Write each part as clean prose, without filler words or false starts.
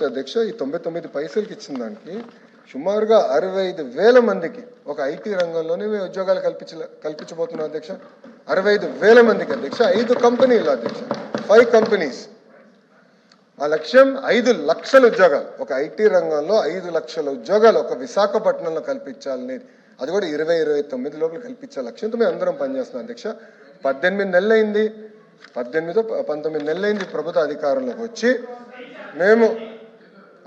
అధ్యక్ష ఈ 99 పైసలకి ఇచ్చిన దానికి సుమారుగా 65,000 మందికి ఒక ఐటీ రంగంలోనే మేము ఉద్యోగాలు కల్పించబోతున్నాం అధ్యక్ష. 65,000 మందికి అధ్యక్ష. 5 కంపెనీలు అధ్యక్ష, 5 కంపెనీస్. ఆ లక్ష్యం 5 లక్షల ఉద్యోగాలు, ఒక ఐటీ రంగంలో 5 లక్షల ఉద్యోగాలు ఒక విశాఖపట్నంలో కల్పించాలనేది, అది కూడా 2029 లోపల కల్పించే లక్ష్యంతో మేము అందరం పనిచేస్తున్నాం అధ్యక్ష. 18 నెలలైంది, 19 నెలలైంది ప్రభుత్వ అధికారంలోకి వచ్చి. మేము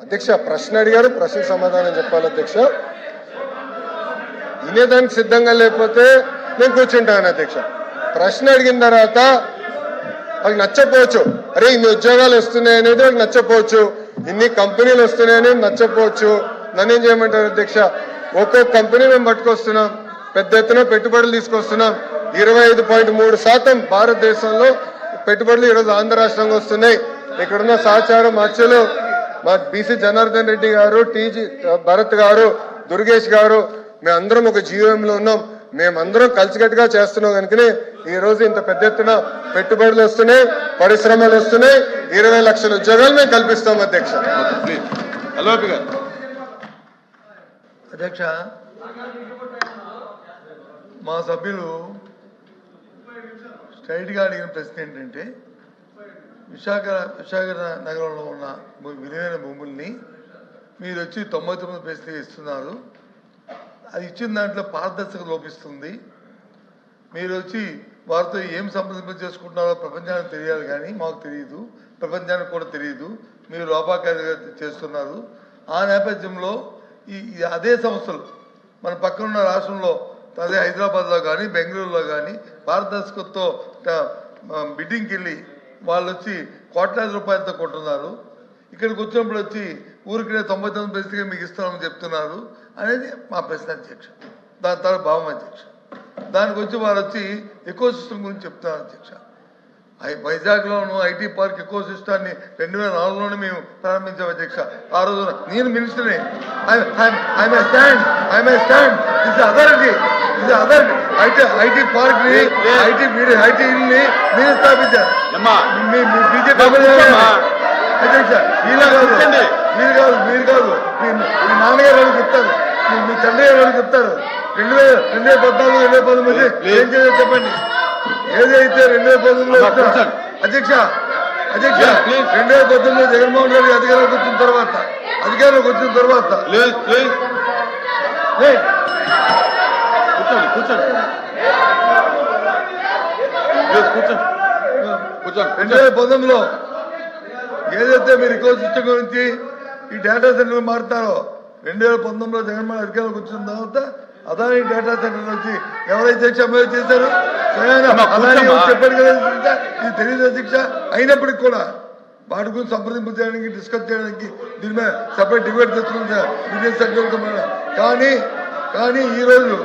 అధ్యక్ష ప్రశ్న అడిగారు, ప్రశ్న సమాధానం చెప్పాలి అధ్యక్ష. వినేదానికి సిద్ధంగా లేకపోతే నేను కూర్చుంటాను అధ్యక్ష. ప్రశ్న అడిగిన తర్వాత వాళ్ళకి నచ్చపోవచ్చు, అరే ఇన్ని ఉద్యోగాలు వస్తున్నాయనేది వాళ్ళకి నచ్చపోవచ్చు, ఇన్ని కంపెనీలు వస్తున్నాయనేది నచ్చపోవచ్చు. నన్ను ఏం చేయమంటారు అధ్యక్ష? ఒక్కొక్క కంపెనీ మేము పట్టుకొస్తున్నాం, పెద్ద ఎత్తున పెట్టుబడులు తీసుకొస్తున్నాం. 25.3% భారతదేశంలో పెట్టుబడులు ఈరోజు ఆంధ్ర రాష్ట్రంగా వస్తున్నాయి. ఇక్కడున్న సహచారం అచ్చులు మా బీసీ జనార్దన్ రెడ్డి గారు, టీజీ భరత్ గారు, దుర్గేష్ గారు, మేమందరం ఒక జీవోఎంలో ఉన్నాం. మేమందరం కలిసికట్టుగా చేస్తున్నాం కనుకనే ఈ రోజు ఇంత పెద్ద ఎత్తున పెట్టుబడులు వస్తున్నాయి, పరిశ్రమలు వస్తున్నాయి, 20 లక్షల ఉద్యోగాలు మేము కల్పిస్తాం అధ్యక్ష. అధ్యక్ష, మా సభ్యులు స్ట్రైట్గా అడిగిన ప్రశ్న ఏంటంటే, విశాఖ నగరంలో ఉన్న విలువైన భూముల్ని మీరు వచ్చి 99 పైసలు ఇస్తున్నారు. అది ఇచ్చిన దాంట్లో పారదర్శకత లోపిస్తుంది. మీరు వచ్చి వారితో ఏం సంప్రదింపు చేసుకుంటున్నారో ప్రపంచానికి తెలియాలి, కానీ మాకు తెలియదు, ప్రపంచానికి కూడా తెలియదు. మీరు లోపాకారిగా చేస్తున్నారు. ఆ నేపథ్యంలో అదే సంస్థలు మన పక్కనున్న రాష్ట్రంలో, అదే హైదరాబాద్లో కానీ బెంగళూరులో కానీ పారదర్శకతతో బిడ్డింగ్కి వెళ్ళి వాళ్ళు వచ్చి కోట్లాది రూపాయలతో కొంటున్నారు. ఇక్కడికి వచ్చినప్పుడు వచ్చి ఊరికనే 99 పైసలుగా మీకు ఇస్తామని చెప్తున్నారు అనేది మా ప్రశ్న అధ్యక్ష. దాని తర్వాత భావం అధ్యక్ష. దానికి వచ్చి వారు వచ్చి ఎకో సిస్టమ్ గురించి చెప్తున్నారు అధ్యక్ష. వైజాగ్లోను ఐటీ పార్క్ ఎకో సిస్టాన్ని 2004లోనే మేము ప్రారంభించాం అధ్యక్ష. ఆ రోజున నేను మినిస్టర్ని, ఐటీ పార్క్ ని ఐటీని మీరు స్థాపించారు. బీజేపీ అధ్యక్ష. మీరు కాదు మీ నాన్నగారు అని చెప్తారు, మీ తండ్రి గారు అని చెప్తారు. 2014, 2019 ఏం చేయాలో చెప్పండి. ఏదైతే 2019లో అధ్యక్ష 2019లో జగన్మోహన్ రెడ్డి అధికారంలోకి వచ్చిన తర్వాత కూర్చోండి 2019లో ఏదైతే మీరు ఇకో సిస్టమ్ గురించి ఈ డేటా సెంటర్ మారుతారో, 2019లో జగన్మోహన్ అధికారంలోకి వచ్చిన తర్వాత అదాని డేటా సెంటర్ వచ్చి ఎవరైతే అమలు చేశారో అదాని చెప్పారు కదా, ఇది తెలియదు అధ్యక్ష. అయినప్పటికి కూడా వాటి గురించి సంప్రదింపు చేయడానికి, డిస్కస్ చేయడానికి దీని మీద సపరేట్ డిబేట్ తెచ్చుకుంటా బిజినెస్ సెక్టర్తో. కానీ ఈరోజు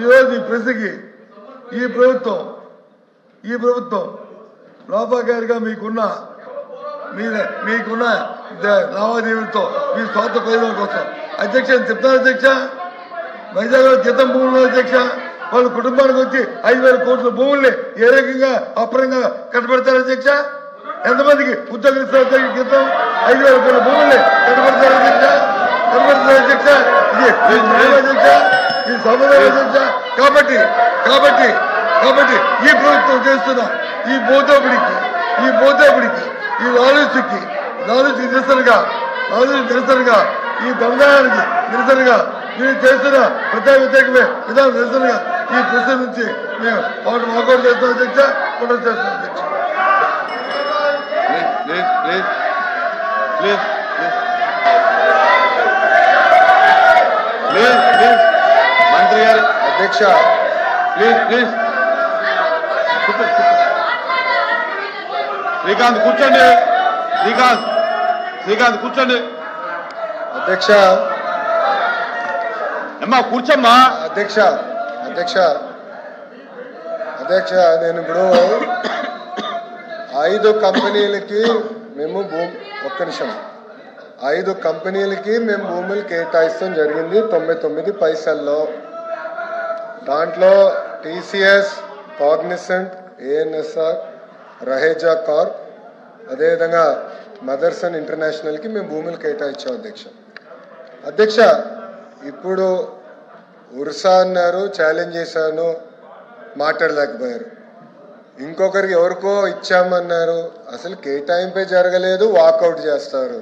ఈ ప్రశ్నకి ఈ ప్రభుత్వం లోపాకారిగా మీకున్న లావాదేవీలతో మీ స్వార్థ ప్రయోజనం కోసం అధ్యక్ష చెప్తాను అధ్యక్ష. వైజాగ్లో క్రితం భూములు అధ్యక్ష, వాళ్ళ కుటుంబానికి వచ్చి 5,000 కోట్ల భూముల్ని ఏ రకంగా అపరంగా కట్టబెడతారు అధ్యక్ష? ఎంతమందికి ఉద్యోగులు ఇస్తారు క్రితం? 5,000 కోట్ల భూముల్ని కట్టబెడతారు అధ్యక్ష. ఇది సమాధానం అధ్యక్ష. కాబట్టి ఈ ప్రభుత్వం చేస్తున్న ఈ బోధోపిడికి ఈ లాలూచికి నిరసనగా ఈ దందానికి నిరసనగా మీరు చేస్తున్న వ్యతిరేకమే విధానం నిరసనగా ఈ ప్రశ్న నుంచి మేము వాకౌట్ చేస్తాం అధ్యక్ష. ప్రొటెస్ట్ చేస్తాం అధ్యక్ష. మంత్రి గారు అధ్యక్ష ప్లీజ్ శ్రీకాంత్ కూర్చోండి. శ్రీకాంత్ కూర్చోండి అధ్యక్ష. అమ్మా కూర్చోమ్మా అధ్యక్ష. నేను ఇప్పుడు 5 కంపెనీలకి మేము ఒక్క నిమిషం 5 కంపెనీలకి మేము భూములు కేటాయిస్తాం జరిగింది 99 పైసల్లో. దాంట్లో TCS, Cognizant, ANSR, Raheja Corp, అదేవిధంగా మదర్సన్ ఇంటర్నేషనల్కి మేము భూములు కేటాయించాం అధ్యక్ష. అధ్యక్ష ఇప్పుడు ఉర్సా అన్నారు, ఛాలెంజ్ చేశాను, మాట్లాడలేకపోయారు. ఇంకొకరికి ఎవరికో ఇచ్చామన్నారు, అసలు కేటాయింపే జరగలేదు, వాకౌట్ చేస్తారు.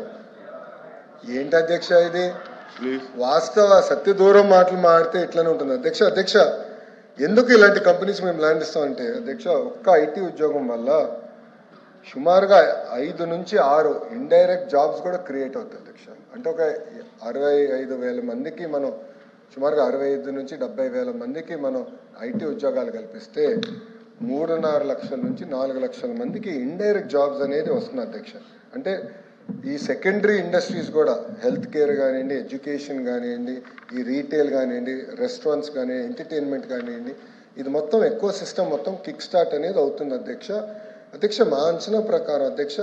ఏంటి అధ్యక్ష ఇది? వాస్తవ సత్య దూరం మాటలు మాడితే ఇట్లనే ఉంటుంది అధ్యక్ష. అధ్యక్ష ఎందుకు ఇలాంటి కంపెనీస్ మేము ల్యాండ్ ఇస్తామంటే అధ్యక్ష, ఒక్క ఐటీ ఉద్యోగం వల్ల సుమారుగా 5 నుంచి 6 ఇండైరెక్ట్ జాబ్స్ కూడా క్రియేట్ అవుతాయి అధ్యక్ష. అంటే ఒక 65,000 మందికి మనం సుమారుగా 65 నుంచి 70,000 మందికి మనం ఐటీ ఉద్యోగాలు కల్పిస్తే 3.5 లక్షల నుంచి 4 లక్షల మందికి ఇండైరెక్ట్ జాబ్స్ అనేది వస్తుంది అధ్యక్ష. అంటే ఈ సెకండరీ ఇండస్ట్రీస్ కూడా హెల్త్ కేర్ కానివ్వండి, ఎడ్యుకేషన్ కానివ్వండి, ఈ రీటైల్ కానివ్వండి, రెస్టారెంట్స్ కానివ్వండి, ఎంటర్టైన్మెంట్ కానివ్వండి, ఇది మొత్తం ఎక్కువ సిస్టమ్ మొత్తం కిక్ స్టార్ట్ అనేది అవుతుంది అధ్యక్ష. అధ్యక్ష మా అంచనా ప్రకారం అధ్యక్ష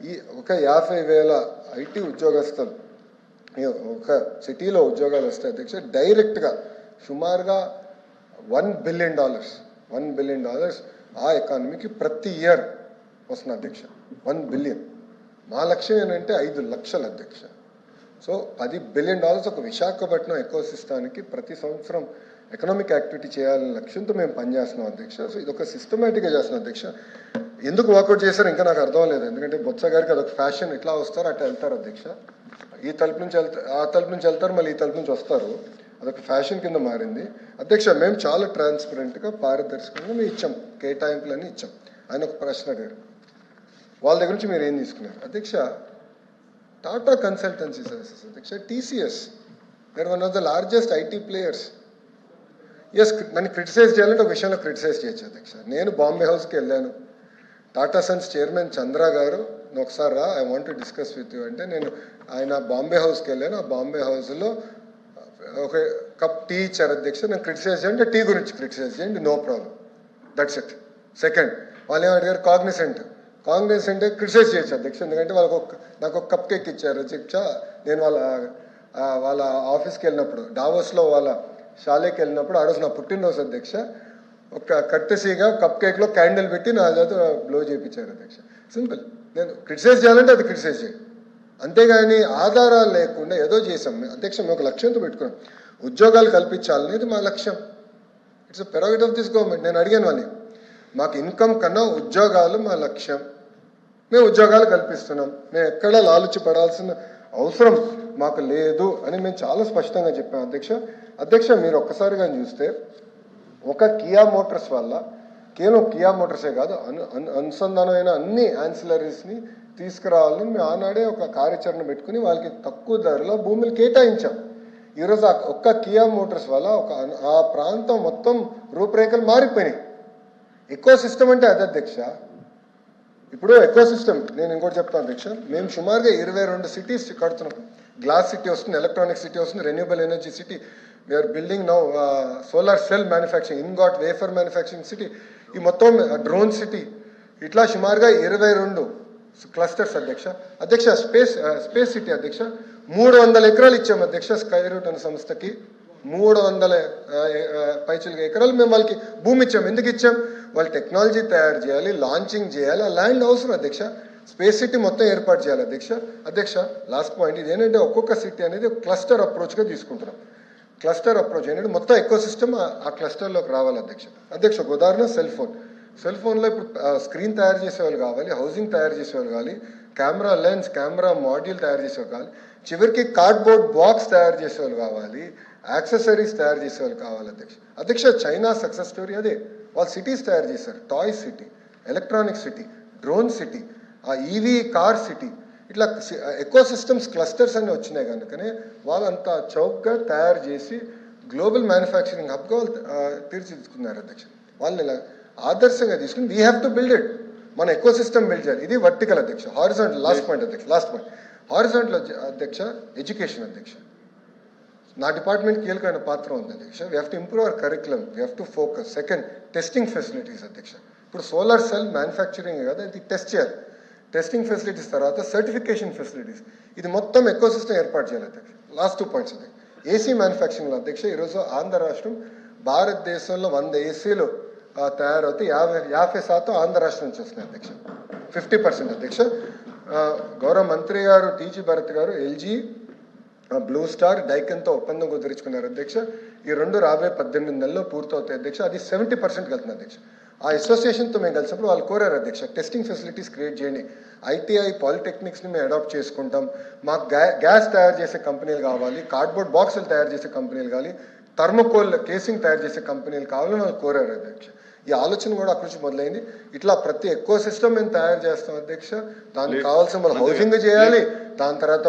ఈ ఒక 50,000 ఐటీ ఉద్యోగస్తులు ఒక సిటీలో ఉద్యోగాలు వస్తాయి అధ్యక్ష. డైరెక్ట్గా సుమారుగా $1 బిలియన్ ఆ ఎకానమీకి ప్రతి ఇయర్ వస్తుంది అధ్యక్ష. 1 బిలియన్. మా లక్ష్యం ఏంటంటే 5 లక్షలు అధ్యక్ష. సో $10 బిలియన్ ఒక విశాఖపట్నం ఎకోసిస్టానికి ప్రతి సంవత్సరం ఎకనామిక్ యాక్టివిటీ చేయాలనే లక్ష్యంతో మేము పనిచేస్తున్నాం అధ్యక్ష. సో ఇది ఒక సిస్టమేటిక్గా చేస్తున్నాం అధ్యక్ష. ఎందుకు వాకౌట్ చేశారు ఇంకా నాకు అర్థం లేదు. ఎందుకంటే బొత్స గారికి అదొక ఫ్యాషన్, ఇట్లా వస్తారు అట్లా వెళ్తారు అధ్యక్ష. ఈ తలుపు నుంచి వెళ్తారు, ఆ తలుపు నుంచి వెళ్తారు, మళ్ళీ ఈ తలుపు నుంచి వస్తారు. అదొక ఫ్యాషన్ కింద మారింది అధ్యక్ష. మేము చాలా ట్రాన్స్పరెంట్గా పారదర్శకంగా మేము ఇచ్చాం, కేటాయింపులని ఇచ్చాం. ఆయన ఒక ప్రశ్న అడిగారు, వాళ్ళ దగ్గర నుంచి మీరు ఏం తీసుకున్నారు అధ్యక్ష? టాటా కన్సల్టెన్సీ సర్వీసెస్ అధ్యక్ష, TCS, they're one of the largest IT players. Yes, నన్ను క్రిటిసైజ్ చేయాలంటే ఒక విషయంలో క్రిటిసైజ్ చేయొచ్చు అధ్యక్ష. నేను బాంబే హౌస్కి వెళ్ళాను, టాటా సన్స్ చైర్మన్ చంద్ర గారు ఒకసారి రా, I want to discuss with you అంటే నేను ఆయన బాంబే హౌస్కి వెళ్ళాను. ఆ బాంబే హౌస్లో ఒక కప్ టీ ఇచ్చారు అధ్యక్ష. నేను క్రిటిసైజ్ చేయండి, టీ గురించి క్రిటిసైజ్ చేయండి, no problem, that's it. Second, వాళ్ళు ఏమడిగారు, కాగ్నిసెంట్ క్రిటిసైజ్ చేయొచ్చు అధ్యక్ష. ఎందుకంటే వాళ్ళకు నాకు ఒక కప్ కేక్ ఇచ్చారు అధ్యక్ష. నేను వాళ్ళ ఆఫీస్కి వెళ్ళినప్పుడు, డావోస్లో వాళ్ళ షాలేకి వెళ్ళినప్పుడు, ఆ రోజు నా పుట్టినరోజు అధ్యక్ష, ఒక కట్టెసీగా కప్ కేక్లో క్యాండిల్ పెట్టి నా చేత బ్లో చేయించారు అధ్యక్ష. సింపుల్. నేను క్రిటిసైజ్ చేయాలంటే అది క్రిటిసైజ్ చేయండి, అంతేగాని ఆధారాలు లేకుండా ఏదో చేసాం అధ్యక్ష. మేము ఒక లక్ష్యంతో పెట్టుకున్నాం, ఉద్యోగాలు కల్పించాలనేది మా లక్ష్యం. It's prerogative of this government. నేను అడిగాను వాళ్ళని, మాకు ఇన్కమ్ కన్నా ఉద్యోగాలు మా లక్ష్యం, మేము ఉద్యోగాలు కల్పిస్తున్నాం, మేము ఎక్కడా లాలుచి పడాల్సిన అవసరం మాకు లేదు అని మేము చాలా స్పష్టంగా చెప్పాం అధ్యక్ష. అధ్యక్ష మీరు ఒక్కసారిగా చూస్తే ఒక కియా మోటార్స్ వల్ల, కేవలం కియా మోటార్సే కాదు, అనుసంధానమైన అన్ని యాన్సిలరీస్ని తీసుకురావాలని మేము ఆనాడే ఒక కార్యాచరణ పెట్టుకుని వాళ్ళకి తక్కువ ధరలో భూములు కేటాయించాం. ఈరోజు ఒక్క కియా మోటార్స్ వల్ల ఆ ప్రాంతం మొత్తం రూపురేఖలు మారిపోయినాయి. ఎకో సిస్టమ్ అంటే అది అధ్యక్ష. ఇప్పుడు ఎకో సిస్టమ్ నేను ఇంకోటి చెప్తాను అధ్యక్ష. మేము సుమారుగా 22 సిటీస్ కడుతున్నాం. గ్లాస్ సిటీ వస్తుంది, ఎలక్ట్రానిక్ సిటీ వస్తుంది, renewable energy city, we're building now solar cell manufacturing, ingot wafer manufacturing city, ఈ మొత్తం డ్రోన్ సిటీ, ఇట్లా సుమారుగా 22 క్లస్టర్స్ అధ్యక్ష. అధ్యక్ష స్పేస్ సిటీ అధ్యక్ష 300 ఎకరాలు ఇచ్చాం అధ్యక్ష. స్కై రూట్ అనే సంస్థకి 300 పైచులుగా ఎకరాలు మేము వాళ్ళకి భూమి ఇచ్చాం. ఎందుకు ఇచ్చాం? వాళ్ళు టెక్నాలజీ తయారు చేయాలి, లాంచింగ్ చేయాలి, ఆ ల్యాండ్ అవసరం అధ్యక్ష. స్పేస్ సిటీ మొత్తం ఏర్పాటు చేయాలి అధ్యక్ష. అధ్యక్ష లాస్ట్ పాయింట్, ఇది ఏంటంటే ఒక్కొక్క సిటీ అనేది క్లస్టర్ అప్రోచ్గా తీసుకుంటున్నాం. క్లస్టర్ అప్రోచ్ ఏంటంటే మొత్తం ఎకో సిస్టమ్ ఆ క్లస్టర్లోకి రావాలి అధ్యక్ష. అధ్యక్ష ఒక ఉదాహరణ, సెల్ ఫోన్లో ఇప్పుడు స్క్రీన్ తయారు చేసేవాళ్ళు కావాలి, హౌసింగ్ తయారు చేసేవాళ్ళు కావాలి, కెమెరా లెన్స్, కెమెరా మాడ్యూల్ తయారు చేసేవాళ్ళు కావాలి, చివరికి కార్డ్బోర్డ్ బాక్స్ తయారు చేసేవాళ్ళు కావాలి, యాక్సెసరీస్ తయారు చేసేవాళ్ళు కావాలి అధ్యక్ష. అధ్యక్ష చైనా సక్సెస్ స్టోరీ అదే. వాళ్ళు సిటీస్ తయారు చేశారు, toy city, electronic city, drone city, ఆ ఈవీ కార్ సిటీ, ఇట్లా ఎకో సిస్టమ్స్ క్లస్టర్స్ అన్నీ వచ్చినాయి కనుకనే వాళ్ళంతా చౌకగా తయారు చేసి గ్లోబల్ మ్యానుఫ్యాక్చరింగ్ హబ్గా వాళ్ళు తీర్చిదిద్దుకున్నారు అధ్యక్ష. వాళ్ళని ఇలా ఆదర్శంగా తీసుకుని we have to build it. మన ఎకో సిస్టమ్ బిల్డ్ చేయాలి. ఇది వర్టికల్ అధ్యక్ష. హారిజాంటల్ లాస్ట్ పాయింట్ అధ్యక్ష, హారిజాంటల్ అధ్యక్ష ఎడ్యుకేషన్ అధ్యక్ష. నా డిపార్ట్మెంట్ కీలకమైన పాత్ర ఉంది అధ్యక్ష. We have to improve our curriculum, we have to focus. Second, testing facilities అధ్యక్ష. ఇప్పుడు సోలార్ సెల్ మ్యానుఫ్యాక్చరింగ్ కదా, ఇది టెస్ట్ చేయాలి. టెస్టింగ్ ఫెసిలిటీస్ తర్వాత సర్టిఫికేషన్ ఫెసిలిటీస్, ఇది మొత్తం ఎకో సిస్టమ్ ఏర్పాటు చేయాలి అధ్యక్ష. లాస్ట్ 2 పాయింట్స్ అధ్యక్ష. ఏసీ మ్యానుఫ్యాక్చరింగ్లో అధ్యక్ష ఈరోజు ఆంధ్ర రాష్ట్రం భారతదేశంలో 100 ఏసీలు తయారవుతాయి, 50% ఆంధ్ర రాష్ట్రం నుంచి వస్తున్నాయి అధ్యక్ష. 50% అధ్యక్ష. గౌరవ మంత్రి గారు టీజీ భరత్ గారు ఎల్జీ బ్లూ స్టార్ డైకన్తో ఒప్పందం కుదుర్చుకున్నారు అధ్యక్ష. ఈ రెండు రాబోయే 18 నెలల్లో పూర్తవుతాయి అధ్యక్ష. అది 70% వెళ్తుంది అధ్యక్ష. ఆ అసోసియేషన్తో మేము కలిసినప్పుడు వాళ్ళు కోరారు అధ్యక్ష, టెస్టింగ్ ఫెసిలిటీస్ క్రియేట్ చేయండి, ఐటీఐ పాలిటెక్నిక్స్ని మేము అడాప్ట్ చేసుకుంటాం, మాకు గ్యాస్ తయారు చేసే కంపెనీలు కావాలి, కార్డ్బోర్డ్ బాక్సులు తయారు చేసే కంపెనీలు కావాలి, థర్మోకోల్ కేసింగ్ తయారు చేసే కంపెనీలు కావాలని వాళ్ళు కోరారు అధ్యక్ష. ఈ ఆలోచన కూడా అక్కడి నుంచి మొదలైంది. ఇట్లా ప్రతి ఎకో సిస్టమ్ మేము తయారు చేస్తాం అధ్యక్ష. దానికి కావాల్సిన మన హౌసింగ్ చేయాలి, దాని తర్వాత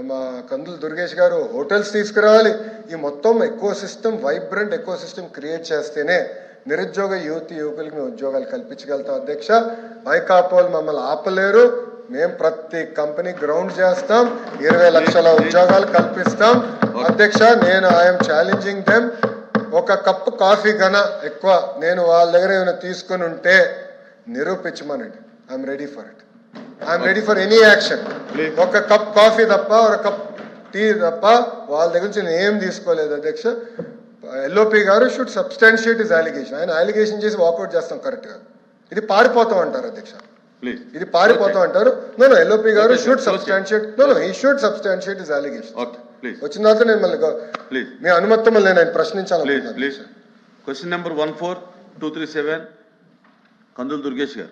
మా కందులు దుర్గేష్ గారు హోటల్స్ తీసుకురావాలి. ఈ మొత్తం eco system, vibrant eco system create చేస్తేనే నిరుద్యోగ యువకులకి మేము ఉద్యోగాలు కల్పించగలుగుతాం అధ్యక్ష. వైకాపోల్ మమ్మల్ని ఆపలేరు. మేము ప్రతి కంపెనీ గ్రౌండ్ చేస్తాం, 20 లక్షల ఉద్యోగాలు కల్పిస్తాం అధ్యక్ష. నేను ఐఎమ్ ఛాలెంజింగ్ దెమ్. ఒక కప్పు కాఫీ కన్నా ఎక్కువ నేను వాళ్ళ దగ్గర ఏమైనా తీసుకుని ఉంటే నిరూపించమనండి. I'm ready for it. I'm ready for any action. ఒక కప్ కాఫీ తప్ప, ఒక కప్ టీ తప్ప వాళ్ళ దగ్గర నుంచి నేను ఏం తీసుకోలేదు అధ్యక్ష. ఎల్ఓపి గారు షుడ్ సబ్స్టాన్షియేట్ ఇస్ అలిగేషన్. ఆయన అలిగేషన్ చేసి వాకౌట్ చేస్తాం కరెక్ట్గా. ఇది పారిపోతాం అంటారు అధ్యక్ష, ఇది పారిపోతాం అంటారు. నో ఎల్ఓపి గారు should substantiate, he should substantiate his allegation. వచ్చిన తర్వాత నేను మళ్ళీ మీ అనుమతి మళ్ళీ నేను ప్రశ్నించాలి. క్వశ్చన్ నెంబర్ 14237 కందులు దుర్గేష్ గారు.